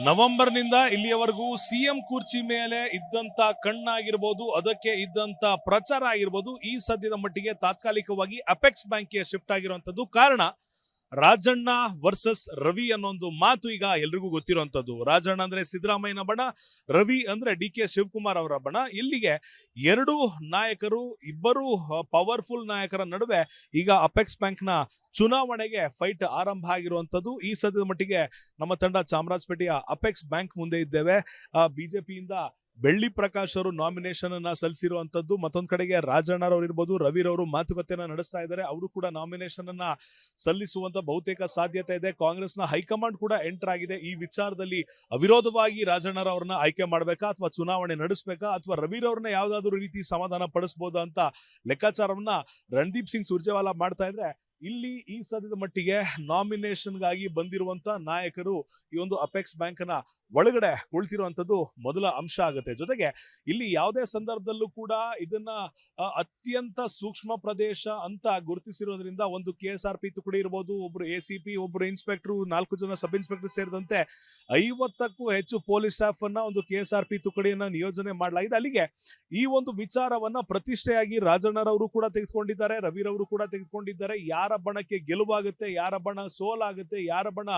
ನವೆಂಬರ್ನಿಂದ ಇಲ್ಲಿಯವರೆಗೂ ಸಿಎಂ ಕುರ್ಚಿ ಮೇಲೆ ಇದ್ದಂತ ಕಣ್ಣಾಗಿರ್ಬೋದು, ಅದಕ್ಕೆ ಇದ್ದಂತ ಪ್ರಚಾರ ಆಗಿರ್ಬೋದು, ಈ ಸದ್ಯದ ಮಟ್ಟಿಗೆ ತಾತ್ಕಾಲಿಕವಾಗಿ ಅಪೆಕ್ಸ್ ಬ್ಯಾಂಕ್ಗೆ ಶಿಫ್ಟ್ ಆಗಿರುವಂತದ್ದು. ಕಾರಣ ರಾಜಣ್ಣ ವರ್ಸಸ್ ರವಿ ಅನ್ನೋ ಒಂದು ಮಾತು ಈಗ ಎಲ್ರಿಗೂ ಗೊತ್ತಿರುವಂತದ್ದು. ರಾಜಣ್ಣ ಅಂದ್ರೆ ಸಿದ್ದರಾಮಯ್ಯನ ಬಣ, ರವಿ ಅಂದ್ರೆ ಡಿ.ಕೆ. ಶಿವಕುಮಾರ್ ಅವರ ಬಣ. ಇಲ್ಲಿಗೆ ಎರಡು ನಾಯಕರು, ಇಬ್ಬರು ಪವರ್ಫುಲ್ ನಾಯಕರ ನಡುವೆ ಈಗ ಅಪೆಕ್ಸ್ ಬ್ಯಾಂಕ್ ನ ಚುನಾವಣೆಗೆ ಫೈಟ್ ಆರಂಭ ಆಗಿರುವಂತದ್ದು. ಈ ಸದ್ಯದ ಮಟ್ಟಿಗೆ ನಮ್ಮ ತಂಡ ಚಾಮರಾಜಪೇಟೆಯ ಅಪೆಕ್ಸ್ ಬ್ಯಾಂಕ್ ಮುಂದೆ ಇದ್ದೇವೆ. ಬಿಜೆಪಿಯಿಂದ ಬೆಳ್ಳಿ ಪ್ರಕಾಶ್ ಅವರು ನಾಮಿನೇಷನ್ ಅನ್ನ ಸಲ್ಲಿಸಿರುವಂತದ್ದು. ಮತ್ತೊಂದ್ ಕಡೆಗೆ ರಾಜಣ್ಣರವರು ಇರ್ಬೋದು, ರವಿರವರು ಮಾತುಕತೆಯನ್ನ ನಡೆಸ್ತಾ ಇದ್ದಾರೆ. ಅವರು ಕೂಡ ನಾಮಿನೇಷನ್ ಅನ್ನ ಸಲ್ಲಿಸುವಂತ ಬಹುತೇಕ ಸಾಧ್ಯತೆ ಇದೆ. ಕಾಂಗ್ರೆಸ್ನ ಹೈಕಮಾಂಡ್ ಕೂಡ ಎಂಟರ್ ಆಗಿದೆ. ಈ ವಿಚಾರದಲ್ಲಿ ಅವಿರೋಧವಾಗಿ ರಾಜಣ್ಣರವ್ರನ್ನ ಆಯ್ಕೆ ಮಾಡ್ಬೇಕಾ ಅಥವಾ ಚುನಾವಣೆ ನಡೆಸಬೇಕಾ ಅಥವಾ ರವಿರವ್ರನ್ನ ಯಾವ್ದಾದ್ರು ರೀತಿ ಸಮಾಧಾನ ಪಡಿಸಬಹುದಾ ಅಂತ ಲೆಕ್ಕಾಚಾರವನ್ನ ರಣದೀಪ್ ಸಿಂಗ್ ಸುರ್ಜೇವಾಲಾ ಮಾಡ್ತಾ ಇದ್ರೆ, ಇಲ್ಲಿ ಈ ಸದ್ಯದ ಮಟ್ಟಿಗೆ ನಾಮಿನೇಷನ್ಗಾಗಿ ಬಂದಿರುವಂತ ನಾಯಕರು ಈ ಒಂದು ಅಪೆಕ್ಸ್ ಬ್ಯಾಂಕ್ ನ ಒಳಗಡೆ ಕುಳಿತಿರುವಂತದ್ದು ಮೊದಲ ಅಂಶ ಆಗುತ್ತೆ. ಜೊತೆಗೆ ಇಲ್ಲಿ ಯಾವುದೇ ಸಂದರ್ಭದಲ್ಲೂ ಕೂಡ ಇದನ್ನ ಅತ್ಯಂತ ಸೂಕ್ಷ್ಮ ಪ್ರದೇಶ ಅಂತ ಗುರುತಿಸಿರೋದ್ರಿಂದ ಒಂದು KSRP ತುಕಡಿ ಇರಬಹುದು, ಒಬ್ರು ACP, ಒಬ್ರು ಇನ್ಸ್ಪೆಕ್ಟರ್, 4 ಜನ ಸಬ್ ಇನ್ಸ್ಪೆಕ್ಟರ್ ಸೇರಿದಂತೆ 50ಕ್ಕೂ ಹೆಚ್ಚು ಪೊಲೀಸ್ ಸ್ಟಾಫ್ ಅನ್ನ ಒಂದು KSRP ತುಕಡಿಯನ್ನ ನಿಯೋಜನೆ ಮಾಡಲಾಗಿದೆ. ಅಲ್ಲಿಗೆ ಈ ಒಂದು ವಿಚಾರವನ್ನ ಪ್ರತಿಷ್ಠೆಯಾಗಿ ರಾಜಣ್ಣರವರು ಕೂಡ ತೆಗೆದುಕೊಂಡಿದ್ದಾರೆ, ರವಿರವರು ಕೂಡ ತೆಗೆದುಕೊಂಡಿದ್ದಾರೆ. ಯಾರ ಬಣಕ್ಕೆ ಗೆಲುವಾಗುತ್ತೆ, ಯಾರ ಬಣ ಸೋಲಾಗುತ್ತೆ, ಯಾರ ಬಣ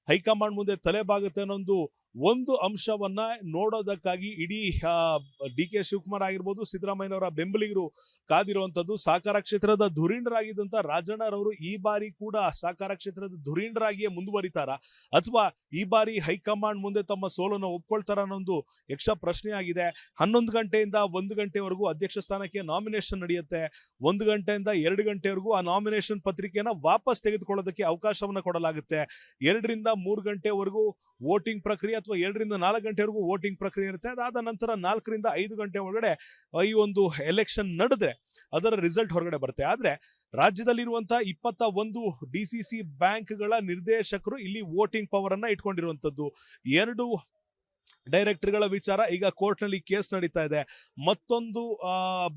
ಹೈಕಮಾಂಡ್ ಮುಂದೆ ತಲೆಬಾಗುತ್ತೆ ಅನ್ನೋ ಒಂದು ಅಂಶವನ್ನ ನೋಡೋದಕ್ಕಾಗಿ ಇಡೀ ಡಿ.ಕೆ. ಶಿವಕುಮಾರ್ ಆಗಿರ್ಬೋದು, ಸಿದ್ದರಾಮಯ್ಯನವರ ಬೆಂಬಲಿಗರು ಕಾದಿರುವಂತದ್ದು. ಸಹಕಾರ ಕ್ಷೇತ್ರದ ಧುರೀಣರಾಗಿದ್ದಂತ ರಾಜಣ್ಣರವರು ಈ ಬಾರಿ ಕೂಡ ಸಹಕಾರ ಕ್ಷೇತ್ರದ ಧುರೀಣರಾಗಿಯೇ ಮುಂದುವರಿತಾರ ಅಥವಾ ಈ ಬಾರಿ ಹೈಕಮಾಂಡ್ ಮುಂದೆ ತಮ್ಮ ಸೋಲನ್ನು ಒಪ್ಕೊಳ್ತಾರ ಅನ್ನೊಂದು ಯಕ್ಷ ಪ್ರಶ್ನೆ ಆಗಿದೆ. 11 ಗಂಟೆಯಿಂದ 1 ಗಂಟೆವರೆಗೂ ಅಧ್ಯಕ್ಷ ಸ್ಥಾನಕ್ಕೆ ನಾಮಿನೇಷನ್ ನಡೆಯುತ್ತೆ. 1 ಗಂಟೆಯಿಂದ 2 ಗಂಟೆವರೆಗೂ ಆ ನಾಮಿನೇಷನ್ ಪತ್ರಿಕೆಯನ್ನ ವಾಪಸ್ ತೆಗೆದುಕೊಳ್ಳೋದಕ್ಕೆ ಅವಕಾಶವನ್ನ ಕೊಡಲಾಗುತ್ತೆ. 2 ರಿಂದ 3 ಗಂಟೆವರೆಗೂ ವೋಟಿಂಗ್ ಪ್ರಕ್ರಿಯೆ ಅಥವಾ 2 ರಿಂದ 4 ಗಂಟೆವರೆಗೂ ವೋಟಿಂಗ್ ಪ್ರಕ್ರಿಯೆ ಇರುತ್ತೆ. ಅದಾದ ನಂತರ 4 ರಿಂದ 5 ಗಂಟೆ ಒಳಗಡೆ ಈ ಒಂದು ಎಲೆಕ್ಷನ್ ನಡೆದ್ರೆ ಅದರ ರಿಸಲ್ಟ್ ಹೊರಗಡೆ ಬರುತ್ತೆ. ಆದ್ರೆ ರಾಜ್ಯದಲ್ಲಿರುವಂತಹ 21 DCC ಬ್ಯಾಂಕ್ಗಳ ನಿರ್ದೇಶಕರು ಇಲ್ಲಿ ವೋಟಿಂಗ್ ಪವರ್ ಅನ್ನ ಇಟ್ಕೊಂಡಿರುವಂತದ್ದು. 2 ಡೈರೆಕ್ಟರ್ಗಳ ವಿಚಾರ ಈಗ ಕೋರ್ಟ್ ನಲ್ಲಿ ಕೇಸ್ ನಡೀತಾ ಇದೆ. ಮತ್ತೊಂದು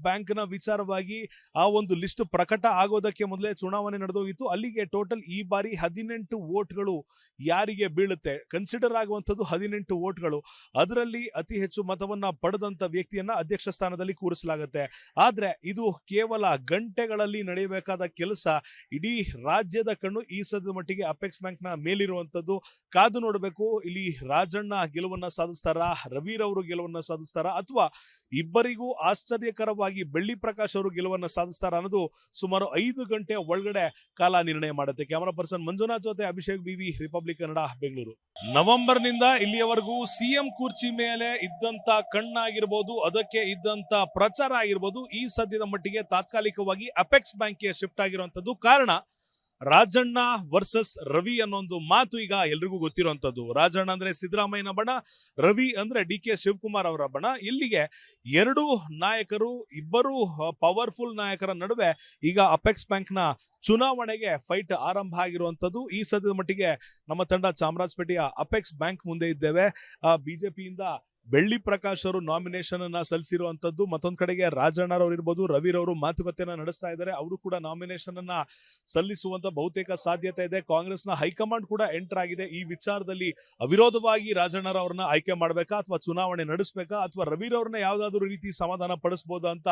ಬ್ಯಾಂಕ್ ನ ವಿಚಾರವಾಗಿ ಆ ಒಂದು ಲಿಸ್ಟ್ ಪ್ರಕಟ ಆಗೋದಕ್ಕೆ ಮೊದಲೇ ಚುನಾವಣೆ ನಡೆದೋಗಿತ್ತು. ಅಲ್ಲಿಗೆ ಟೋಟಲ್ ಈ ಬಾರಿ 18 ವೋಟ್ಗಳು ಯಾರಿಗೆ ಬೀಳುತ್ತೆ, ಕನ್ಸಿಡರ್ ಆಗುವಂತದ್ದು 18 ವೋಟ್ಗಳು. ಅದರಲ್ಲಿ ಅತಿ ಹೆಚ್ಚು ಮತವನ್ನ ಪಡೆದಂತ ವ್ಯಕ್ತಿಯನ್ನ ಅಧ್ಯಕ್ಷ ಸ್ಥಾನದಲ್ಲಿ ಕೂರಿಸಲಾಗುತ್ತೆ. ಆದ್ರೆ ಇದು ಕೇವಲ ಗಂಟೆಗಳಲ್ಲಿ ನಡೆಯಬೇಕಾದ ಕೆಲಸ. ಇಡೀ ರಾಜ್ಯದ ಕಣ್ಣು ಈ ಸದ್ಯದ ಮಟ್ಟಿಗೆ ಅಪೆಕ್ಸ್ ಬ್ಯಾಂಕ್ ನ ಮೇಲಿರುವಂತದ್ದು. ಕಾದು ನೋಡಬೇಕು, ಇಲ್ಲಿ ರಾಜಣ್ಣ ಗೆಲುವನ್ನ ಸಾಧಿಸ್ತಾರ, ರವಿರವರು ಗೆಲುವನ್ನ ಸಾಧಿಸ್ತಾರ ಅಥವಾ ಇಬ್ಬರಿಗೂ ಆಶ್ಚರ್ಯಕರವಾಗಿ ಬೆಳ್ಳಿ ಪ್ರಕಾಶ್ ಅವರು ಗೆಲುವನ್ನ ಸಾಧಿಸ್ತಾರ ಅನ್ನೋದು ಸುಮಾರು 5 ಗಂಟೆ ಒಳಗಡೆ ಕಾಲ ನಿರ್ಣಯ ಮಾಡುತ್ತೆ. ಕ್ಯಾಮರಾ ಪರ್ಸನ್ ಮಂಜುನಾಥ್ ಜೊತೆ ಅಭಿಷೇಕ್ BV, ರಿಪಬ್ಲಿಕ್ ಕನ್ನಡ, ಬೆಂಗಳೂರು. ನವೆಂಬರ್ನಿಂದ ಇಲ್ಲಿಯವರೆಗೂ ಸಿಎಂ ಕುರ್ಚಿ ಮೇಲೆ ಇದ್ದಂತ ಕಣ್ಣಾಗಿರ್ಬೋದು, ಅದಕ್ಕೆ ಇದ್ದಂತ ಪ್ರಚಾರ ಆಗಿರ್ಬೋದು, ಈ ಸದ್ಯದ ಮಟ್ಟಿಗೆ ತಾತ್ಕಾಲಿಕವಾಗಿ ಅಪೆಕ್ಸ್ ಬ್ಯಾಂಕ್ಗೆ ಶಿಫ್ಟ್ ಆಗಿರುವಂತದ್ದು. ಕಾರಣ ರಾಜಣ್ಣ ವರ್ಸಸ್ ರವಿ ಅನ್ನೋ ಒಂದು ಮಾತು ಈಗ ಎಲ್ರಿಗೂ ಗೊತ್ತಿರುವಂತದ್ದು. ರಾಜಣ್ಣ ಅಂದ್ರೆ ಸಿದ್ದರಾಮಯ್ಯನ ಬಣ, ರವಿ ಅಂದ್ರೆ ಡಿ.ಕೆ. ಶಿವಕುಮಾರ್ ಅವರ ಬಣ. ಇಲ್ಲಿಗೆ ಎರಡು ನಾಯಕರು, ಇಬ್ಬರು ಪವರ್ಫುಲ್ ನಾಯಕರ ನಡುವೆ ಈಗ ಅಪೆಕ್ಸ್ ಬ್ಯಾಂಕ್ ನ ಚುನಾವಣೆಗೆ ಫೈಟ್ ಆರಂಭ ಆಗಿರುವಂತದ್ದು. ಈ ಸದ್ಯದ ಮಟ್ಟಿಗೆ ನಮ್ಮ ತಂಡ ಚಾಮರಾಜಪೇಟೆಯ ಅಪೆಕ್ಸ್ ಬ್ಯಾಂಕ್ ಮುಂದೆ ಇದ್ದೇವೆ. ಬಿಜೆಪಿಯಿಂದ ಬೆಳ್ಳಿ ಪ್ರಕಾಶ್ ಅವರು ನಾಮಿನೇಷನ್ ಅನ್ನ ಸಲ್ಲಿಸಿರುವಂತದ್ದು. ಮತ್ತೊಂದ್ ಕಡೆಗೆ ರಾಜಣ್ಣರವರು ಇರ್ಬೋದು, ರವಿರವರು ಮಾತುಕತೆಯನ್ನ ನಡೆಸ್ತಾ ಇದ್ದಾರೆ. ಅವರು ಕೂಡ ನಾಮಿನೇಷನ್ ಅನ್ನ ಸಲ್ಲಿಸುವಂತ ಬಹುತೇಕ ಸಾಧ್ಯತೆ ಇದೆ. ಕಾಂಗ್ರೆಸ್ನ ಹೈಕಮಾಂಡ್ ಕೂಡ ಎಂಟರ್ ಆಗಿದೆ. ಈ ವಿಚಾರದಲ್ಲಿ ಅವಿರೋಧವಾಗಿ ರಾಜಣ್ಣರವ್ರನ್ನ ಆಯ್ಕೆ ಮಾಡ್ಬೇಕಾ ಅಥವಾ ಚುನಾವಣೆ ನಡೆಸಬೇಕಾ ಅಥವಾ ರವಿರವ್ರನ್ನ ಯಾವ್ದಾದ್ರು ರೀತಿ ಸಮಾಧಾನ ಪಡಿಸಬಹುದಾ ಅಂತ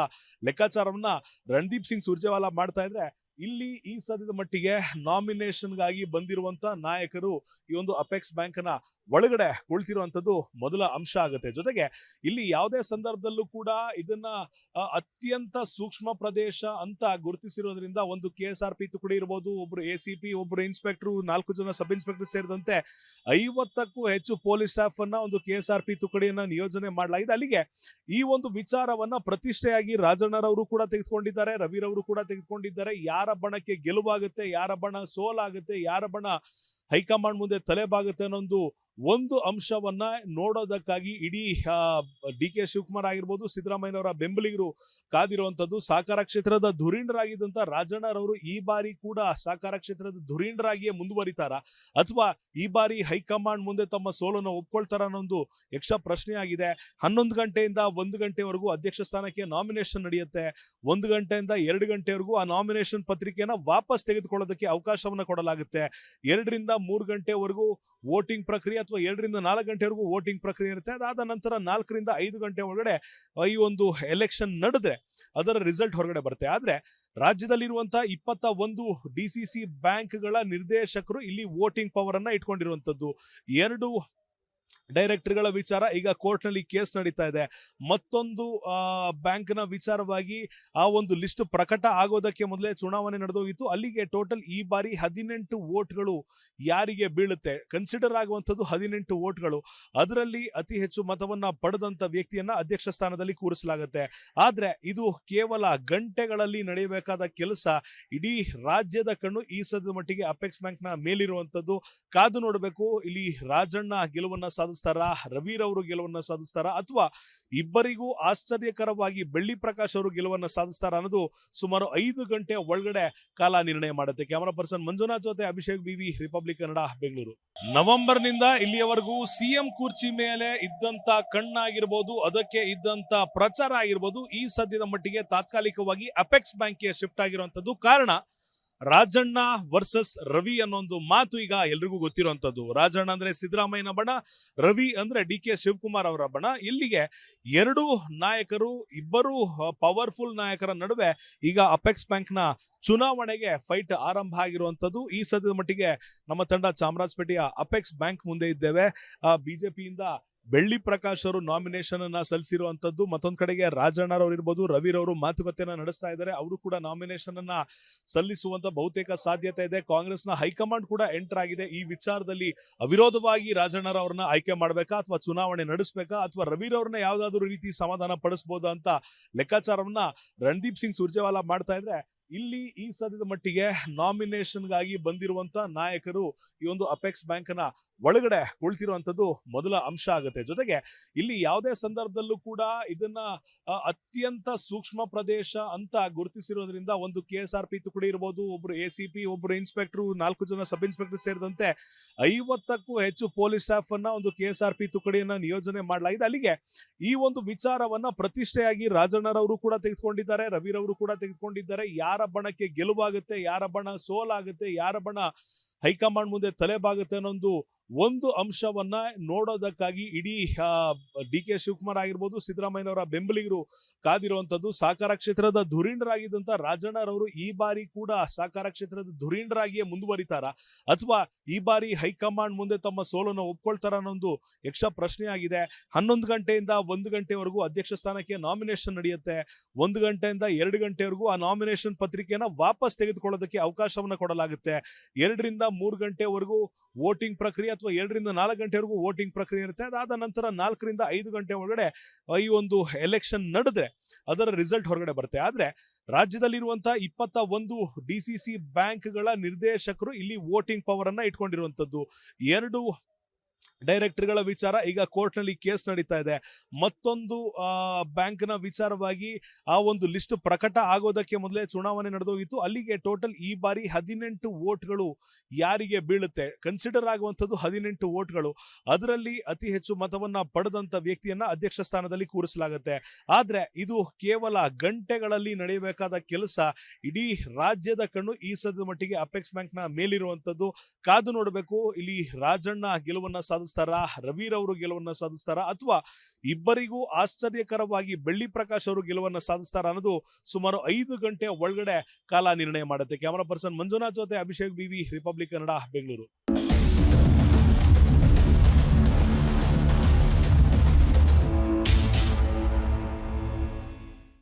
ಲೆಕ್ಕಾಚಾರವನ್ನ ರಣದೀಪ್ ಸಿಂಗ್ ಸುರ್ಜೇವಾಲಾ ಮಾಡ್ತಾ ಇದ್ರೆ, ಇಲ್ಲಿ ಈ ಸದ್ಯದ ಮಟ್ಟಿಗೆ ನಾಮಿನೇಷನ್ಗಾಗಿ ಬಂದಿರುವಂತ ನಾಯಕರು ಈ ಒಂದು ಅಪೆಕ್ಸ್ ಬ್ಯಾಂಕ್ ನ ಒಳಗಡೆ ಕುಳಿತಿರುವಂತದ್ದು ಮೊದಲ ಅಂಶ ಆಗುತ್ತೆ. ಜೊತೆಗೆ ಇಲ್ಲಿ ಯಾವುದೇ ಸಂದರ್ಭದಲ್ಲೂ ಕೂಡ ಇದನ್ನ ಅತ್ಯಂತ ಸೂಕ್ಷ್ಮ ಪ್ರದೇಶ ಅಂತ ಗುರುತಿಸಿರೋದ್ರಿಂದ ಒಂದು KSRP ತುಕಡಿ ಇರಬಹುದು, ಒಬ್ರು ACP, ಒಬ್ರು ಇನ್ಸ್ಪೆಕ್ಟರ್, 4 ಜನ ಸಬ್ ಇನ್ಸ್ಪೆಕ್ಟರ್ ಸೇರಿದಂತೆ 50ಕ್ಕೂ ಹೆಚ್ಚು ಪೊಲೀಸ್ ಸ್ಟಾಫ್ ಅನ್ನ ಒಂದು KSRP ತುಕಡಿಯನ್ನ ನಿಯೋಜನೆ ಮಾಡಲಾಗಿದೆ. ಅಲ್ಲಿಗೆ ಈ ಒಂದು ವಿಚಾರವನ್ನ ಪ್ರತಿಷ್ಠೆಯಾಗಿ ರಾಜಣ್ಣರವರು ಕೂಡ ತೆಗೆದುಕೊಂಡಿದ್ದಾರೆ, ರವಿರವರು ಕೂಡ ತೆಗೆದುಕೊಂಡಿದ್ದಾರೆ. ಯಾರ ಬಣಕ್ಕೆ ಗೆಲುವಾಗುತ್ತೆ, ಯಾರ ಬಣ ಸೋಲಾಗುತ್ತೆ, ಯಾರ ಬಣ ಹೈಕಮಾಂಡ್ ಮುಂದೆ ತಲೆಬಾಗುತ್ತೆ ಅನ್ನೋ ಒಂದು ಅಂಶವನ್ನ ನೋಡೋದಕ್ಕಾಗಿ ಇಡೀ ಡಿ.ಕೆ. ಶಿವಕುಮಾರ್ ಆಗಿರ್ಬೋದು, ಸಿದ್ದರಾಮಯ್ಯನವರ ಬೆಂಬಲಿಗರು ಕಾದಿರುವಂತದ್ದು. ಸಹಕಾರ ಕ್ಷೇತ್ರದ ಧುರೀಣರಾಗಿದ್ದಂತ ರಾಜಣ್ಣರವರು ಈ ಬಾರಿ ಕೂಡ ಸಹಕಾರ ಕ್ಷೇತ್ರದ ಧುರೀಣರಾಗಿಯೇ ಮುಂದುವರಿತಾರ ಅಥವಾ ಈ ಬಾರಿ ಹೈಕಮಾಂಡ್ ಮುಂದೆ ತಮ್ಮ ಸೋಲನ್ನು ಒಪ್ಕೊಳ್ತಾರ ಅನ್ನೋ ಯಕ್ಷ ಪ್ರಶ್ನೆ ಆಗಿದೆ. 11 ಗಂಟೆಯಿಂದ 1 ಗಂಟೆವರೆಗೂ ಅಧ್ಯಕ್ಷ ಸ್ಥಾನಕ್ಕೆ ನಾಮಿನೇಷನ್ ನಡೆಯುತ್ತೆ. 1 ಗಂಟೆಯಿಂದ 2 ಗಂಟೆವರೆಗೂ ಆ ನಾಮಿನೇಷನ್ ಪತ್ರಿಕೆಯನ್ನ ವಾಪಸ್ ತೆಗೆದುಕೊಳ್ಳೋದಕ್ಕೆ ಅವಕಾಶವನ್ನ ಕೊಡಲಾಗುತ್ತೆ. 2 ರಿಂದ 3 ಗಂಟೆವರೆಗೂ ವೋಟಿಂಗ್ ಪ್ರಕ್ರಿಯೆ ಅಥವಾ 2ರಿಂದ 4 ಗಂಟೆವರೆಗೂ ವೋಟಿಂಗ್ ಪ್ರಕ್ರಿಯೆ ಇರುತ್ತೆ. ಅದಾದ ನಂತರ 4ರಿಂದ 5 ಗಂಟೆ ಒಳಗಡೆ ಈ ಒಂದು ಎಲೆಕ್ಷನ್ ನಡೆದ್ರೆ ಅದರ ರಿಸಲ್ಟ್ ಹೊರಗಡೆ ಬರುತ್ತೆ. ಆದ್ರೆ ರಾಜ್ಯದಲ್ಲಿರುವಂತಹ 21 ಡಿಸಿಸಿ ಬ್ಯಾಂಕ್ಗಳ ನಿರ್ದೇಶಕರು ಇಲ್ಲಿ ವೋಟಿಂಗ್ ಪವರ್ ಅನ್ನ ಇಟ್ಕೊಂಡಿರುವಂತದ್ದು. 2 ಡೈರೆಕ್ಟರ್ಗಳ ವಿಚಾರ ಈಗ ಕೋರ್ಟ್ ನಲ್ಲಿ ಕೇಸ್ ನಡೀತಾ ಇದೆ. ಮತ್ತೊಂದು ಬ್ಯಾಂಕ್ ನ ವಿಚಾರವಾಗಿ ಆ ಒಂದು ಲಿಸ್ಟ್ ಪ್ರಕಟ ಆಗೋದಕ್ಕೆ ಮೊದಲೇ ಚುನಾವಣೆ ನಡೆದೋಗಿತ್ತು. ಅಲ್ಲಿಗೆ ಟೋಟಲ್ ಈ ಬಾರಿ 18 ವೋಟ್ಗಳು ಯಾರಿಗೆ ಬೀಳುತ್ತೆ, ಕನ್ಸಿಡರ್ ಆಗುವಂತದ್ದು 18 ವೋಟ್ಗಳು. ಅದರಲ್ಲಿ ಅತಿ ಹೆಚ್ಚು ಮತವನ್ನ ಪಡೆದಂತ ವ್ಯಕ್ತಿಯನ್ನ ಅಧ್ಯಕ್ಷ ಸ್ಥಾನದಲ್ಲಿ ಕೂರಿಸಲಾಗುತ್ತೆ. ಆದ್ರೆ ಇದು ಕೇವಲ ಗಂಟೆಗಳಲ್ಲಿ ನಡೆಯಬೇಕಾದ ಕೆಲಸ. ಇಡೀ ರಾಜ್ಯದ ಕಣ್ಣು ಈ ಸದ್ಯದ ಮಟ್ಟಿಗೆ ಅಪೆಕ್ಸ್ ಬ್ಯಾಂಕ್ ನ ಮೇಲಿರುವಂತದ್ದು. ಕಾದು ನೋಡಬೇಕು, ಇಲ್ಲಿ ರಾಜಣ್ಣ ಗೆಲುವನ್ನ ಸಾಧಿಸ್ತಾರ, ರವಿರವರು ಗೆಲುವನ್ನ ಸಾಧಿಸ್ತಾರ, ಅಥವಾ ಇಬ್ಬರಿಗೂ ಆಶ್ಚರ್ಯಕರವಾಗಿ ಬೆಳ್ಳಿ ಪ್ರಕಾಶ್ ಅವರು ಗೆಲುವನ್ನ ಸಾಧಿಸ್ತಾರ ಅನ್ನೋದು ಸುಮಾರು 5 ಗಂಟೆ ಒಳಗಡೆ ಕಾಲ ನಿರ್ಣಯ ಮಾಡುತ್ತೆ. ಕ್ಯಾಮರಾ ಪರ್ಸನ್ ಮಂಜುನಾಥ್ ಜೊತೆ Abhishek BV, Republic Kannada, Bengaluru. November ನಿಂದ ಇಲ್ಲಿಯವರೆಗೂ ಸಿಎಂ ಕುರ್ಚಿ ಮೇಲೆ ಇದ್ದಂತ ಕಣ್ಣಾಗಿರ್ಬೋದು, ಅದಕ್ಕೆ ಇದ್ದಂತ ಪ್ರಚಾರ ಆಗಿರ್ಬೋದು, ಈ ಸದ್ಯದ ಮಟ್ಟಿಗೆ ತಾತ್ಕಾಲಿಕವಾಗಿ ಅಪೆಕ್ಸ್ ಬ್ಯಾಂಕ್ಗೆ ಶಿಫ್ಟ್ ಆಗಿರುವಂತದ್ದು. ಕಾರಣ ರಾಜಣ್ಣ ವರ್ಸಸ್ ರವಿ ಅನ್ನೋ ಒಂದು ಮಾತು ಈಗ ಎಲ್ರಿಗೂ ಗೊತ್ತಿರುವಂತದ್ದು. ರಾಜಣ್ಣ ಅಂದ್ರೆ ಸಿದ್ದರಾಮಯ್ಯನ ಬಣ, ರವಿ ಅಂದ್ರೆ ಡಿ.ಕೆ. ಶಿವಕುಮಾರ್ ಅವರ ಬಣ. ಇಲ್ಲಿಗೆ 2 ನಾಯಕರು, ಇಬ್ಬರು ಪವರ್ಫುಲ್ ನಾಯಕರ ನಡುವೆ ಈಗ ಅಪೆಕ್ಸ್ ಬ್ಯಾಂಕ್ ನ ಚುನಾವಣೆಗೆ ಫೈಟ್ ಆರಂಭ ಆಗಿರುವಂತದ್ದು. ಈ ಸದ್ಯದ ಮಟ್ಟಿಗೆ ನಮ್ಮ ತಂಡ ಚಾಮರಾಜಪೇಟೆಯ ಅಪೆಕ್ಸ್ ಬ್ಯಾಂಕ್ ಮುಂದೆ ಇದ್ದೇವೆ. ಬಿಜೆಪಿಯಿಂದ ಬೆಳ್ಳಿ ಪ್ರಕಾಶ್ ಅವರು ನಾಮಿನೇಷನ್ ಅನ್ನ ಸಲ್ಲಿಸಿರುವಂತದ್ದು. ಮತ್ತೊಂದ್ ಕಡೆಗೆ ರಾಜಣ್ಣರವರು ಇರ್ಬೋದು, ರವಿರವರು ಮಾತುಕತೆಯನ್ನ ನಡೆಸ್ತಾ ಇದ್ದಾರೆ. ಅವರು ಕೂಡ ನಾಮಿನೇಷನ್ ಅನ್ನ ಸಲ್ಲಿಸುವಂತ ಬಹುತೇಕ ಸಾಧ್ಯತೆ ಇದೆ. ಕಾಂಗ್ರೆಸ್ನ ಹೈಕಮಾಂಡ್ ಕೂಡ ಎಂಟರ್ ಆಗಿದೆ. ಈ ವಿಚಾರದಲ್ಲಿ ಅವಿರೋಧವಾಗಿ ರಾಜಣ್ಣರವ್ರನ್ನ ಆಯ್ಕೆ ಮಾಡ್ಬೇಕಾ ಅಥವಾ ಚುನಾವಣೆ ನಡೆಸಬೇಕಾ ಅಥವಾ ರವಿರವ್ರನ್ನ ಯಾವ್ದಾದ್ರು ರೀತಿ ಸಮಾಧಾನ ಪಡಿಸಬಹುದಾ ಅಂತ ಲೆಕ್ಕಾಚಾರವನ್ನ ರಣದೀಪ್ ಸಿಂಗ್ ಸುರ್ಜೇವಾಲಾ ಮಾಡ್ತಾ ಇದ್ರೆ, ಇಲ್ಲಿ ಈ ಸದ್ಯದ ಮಟ್ಟಿಗೆ ನಾಮಿನೇಷನ್ಗಾಗಿ ಬಂದಿರುವಂತ ನಾಯಕರು ಈ ಒಂದು ಅಪೆಕ್ಸ್ ಬ್ಯಾಂಕ್ ನ ಒಳಗಡೆ ಕುಳಿತಿರುವಂತದ್ದು ಮೊದಲ ಅಂಶ ಆಗುತ್ತೆ. ಜೊತೆಗೆ ಇಲ್ಲಿ ಯಾವುದೇ ಸಂದರ್ಭದಲ್ಲೂ ಕೂಡ ಇದನ್ನ ಅತ್ಯಂತ ಸೂಕ್ಷ್ಮ ಪ್ರದೇಶ ಅಂತ ಗುರುತಿಸಿರೋದ್ರಿಂದ ಒಂದು KSRP ತುಕಡಿ ಇರಬಹುದು, ಒಬ್ರು ACP, ಒಬ್ರು ಇನ್ಸ್ಪೆಕ್ಟರ್, 4 ಜನ ಸಬ್ ಇನ್ಸ್ಪೆಕ್ಟರ್ ಸೇರಿದಂತೆ 50ಕ್ಕೂ ಹೆಚ್ಚು ಪೊಲೀಸ್ ಸ್ಟಾಫ್ ಅನ್ನ ಒಂದು KSRP ತುಕಡಿಯನ್ನ ನಿಯೋಜನೆ ಮಾಡಲಾಗಿದೆ. ಅಲ್ಲಿಗೆ ಈ ಒಂದು ವಿಚಾರವನ್ನ ಪ್ರತಿಷ್ಠೆಯಾಗಿ ರಾಜಣ್ಣರವರು ಕೂಡ ತೆಗೆದುಕೊಂಡಿದ್ದಾರೆ, ರವಿರವರು ಕೂಡ ತೆಗೆದುಕೊಂಡಿದ್ದಾರೆ. ಯಾರ ಬಣಕ್ಕೆ ಗೆಲುವಾಗುತ್ತೆ, ಯಾರ ಬಣ ಸೋಲಾಗುತ್ತೆ, ಯಾರ ಬಣ ಹೈಕಮಾಂಡ್ ಮುಂದೆ ತಲೆಬಾಗುತ್ತೆ ಅನ್ನೋ ಒಂದು ಅಂಶವನ್ನ ನೋಡೋದಕ್ಕಾಗಿ ಇಡೀ ಡಿ.ಕೆ. ಶಿವಕುಮಾರ್ ಆಗಿರ್ಬೋದು, ಸಿದ್ದರಾಮಯ್ಯನವರ ಬೆಂಬಲಿಗರು ಕಾದಿರುವಂತದ್ದು. ಸಹಕಾರ ಕ್ಷೇತ್ರದ ಧುರೀಣರಾಗಿದ್ದಂತ ರಾಜಣ್ಣರವರು ಈ ಬಾರಿ ಕೂಡ ಸಹಕಾರ ಕ್ಷೇತ್ರದ ಧುರೀಣರಾಗಿಯೇ ಮುಂದುವರಿತಾರ ಅಥವಾ ಈ ಬಾರಿ ಹೈಕಮಾಂಡ್ ಮುಂದೆ ತಮ್ಮ ಸೋಲನ್ನು ಒಪ್ಕೊಳ್ತಾರ ಅನ್ನೊಂದು ಯಕ್ಷ ಪ್ರಶ್ನೆ ಆಗಿದೆ. 11 ಗಂಟೆಯಿಂದ 1 ಗಂಟೆವರೆಗೂ ಅಧ್ಯಕ್ಷ ಸ್ಥಾನಕ್ಕೆ ನಾಮಿನೇಷನ್ ನಡೆಯುತ್ತೆ. 1 ಗಂಟೆಯಿಂದ 2 ಗಂಟೆವರೆಗೂ ಆ ನಾಮಿನೇಷನ್ ಪತ್ರಿಕೆಯನ್ನ ವಾಪಸ್ ತೆಗೆದುಕೊಳ್ಳೋದಕ್ಕೆ ಅವಕಾಶವನ್ನ ಕೊಡಲಾಗುತ್ತೆ. 2ರಿಂದ 3 ಗಂಟೆವರೆಗೂ ವೋಟಿಂಗ್ ಪ್ರಕ್ರಿಯೆ ಅಥವಾ 2ರಿಂದ 4 ಗಂಟೆವರೆಗೂ ವೋಟಿಂಗ್ ಪ್ರಕ್ರಿಯೆ ಇರುತ್ತೆ. ಅದಾದ ನಂತರ 4ರಿಂದ 5 ಗಂಟೆ ಒಳಗಡೆ ಈ ಒಂದು ಎಲೆಕ್ಷನ್ ನಡೆದ್ರೆ ಅದರ ರಿಸಲ್ಟ್ ಹೊರಗಡೆ ಬರುತ್ತೆ. ಆದ್ರೆ ರಾಜ್ಯದಲ್ಲಿರುವಂತಹ 21 ಡಿಸಿಸಿ ಬ್ಯಾಂಕ್ಗಳ ನಿರ್ದೇಶಕರು ಇಲ್ಲಿ ವೋಟಿಂಗ್ ಪವರ್ ಅನ್ನ ಇಟ್ಕೊಂಡಿರುವಂತದ್ದು. 2 ಡೈರೆಕ್ಟರ್ಗಳ ವಿಚಾರ ಈಗ ಕೋರ್ಟ್ ನಲ್ಲಿ ಕೇಸ್ ನಡೀತಾ ಇದೆ. ಮತ್ತೊಂದು ಬ್ಯಾಂಕ್ ನ ವಿಚಾರವಾಗಿ ಆ ಒಂದು ಲಿಸ್ಟ್ ಪ್ರಕಟ ಆಗೋದಕ್ಕೆ ಮೊದಲೇ ಚುನಾವಣೆ ನಡೆದೋಗಿತ್ತು. ಅಲ್ಲಿಗೆ ಟೋಟಲ್ ಈ ಬಾರಿ 18 ವೋಟ್ಗಳು ಯಾರಿಗೆ ಬೀಳುತ್ತೆ, ಕನ್ಸಿಡರ್ ಆಗುವಂತದ್ದು 18 ವೋಟ್ಗಳು. ಅದರಲ್ಲಿ ಅತಿ ಹೆಚ್ಚು ಮತವನ್ನ ಪಡೆದಂತ ವ್ಯಕ್ತಿಯನ್ನ ಅಧ್ಯಕ್ಷ ಸ್ಥಾನದಲ್ಲಿ ಕೂರಿಸಲಾಗುತ್ತೆ. ಆದ್ರೆ ಇದು ಕೇವಲ ಗಂಟೆಗಳಲ್ಲಿ ನಡೆಯಬೇಕಾದ ಕೆಲಸ. ಇಡೀ ರಾಜ್ಯದ ಕಣ್ಣು ಈ ಸದ್ಯದ ಮಟ್ಟಿಗೆ ಅಪೆಕ್ಸ್ ಬ್ಯಾಂಕ್ ನ ಮೇಲಿರುವಂತದ್ದು. ಕಾದು ನೋಡಬೇಕು, ಇಲ್ಲಿ ರಾಜಣ್ಣ ಗೆಲುವನ್ನ ಸಾಧಿಸ್ತಾರ, ರವಿರವರು ಗೆಲುವನ್ನ ಸಾಧಿಸ್ತಾರ, ಅಥವಾ ಇಬ್ಬರಿಗೂ ಆಶ್ಚರ್ಯಕರವಾಗಿ ಬೆಳ್ಳಿ ಪ್ರಕಾಶ್ ಅವರು ಗೆಲುವನ್ನ ಸಾಧಿಸ್ತಾರ ಅನ್ನೋದು ಸುಮಾರು 5 ಗಂಟೆ ಒಳಗಡೆ ಕಾಲ ನಿರ್ಣಯ ಮಾಡುತ್ತೆ. ಕ್ಯಾಮರಾ ಪರ್ಸನ್ ಮಂಜುನಾಥ್ ಜೊತೆ ಅಭಿಷೇಕ್ ಬಿವಿ, ರಿಪಬ್ಲಿಕ್ ಕನ್ನಡ, ಬೆಂಗಳೂರು.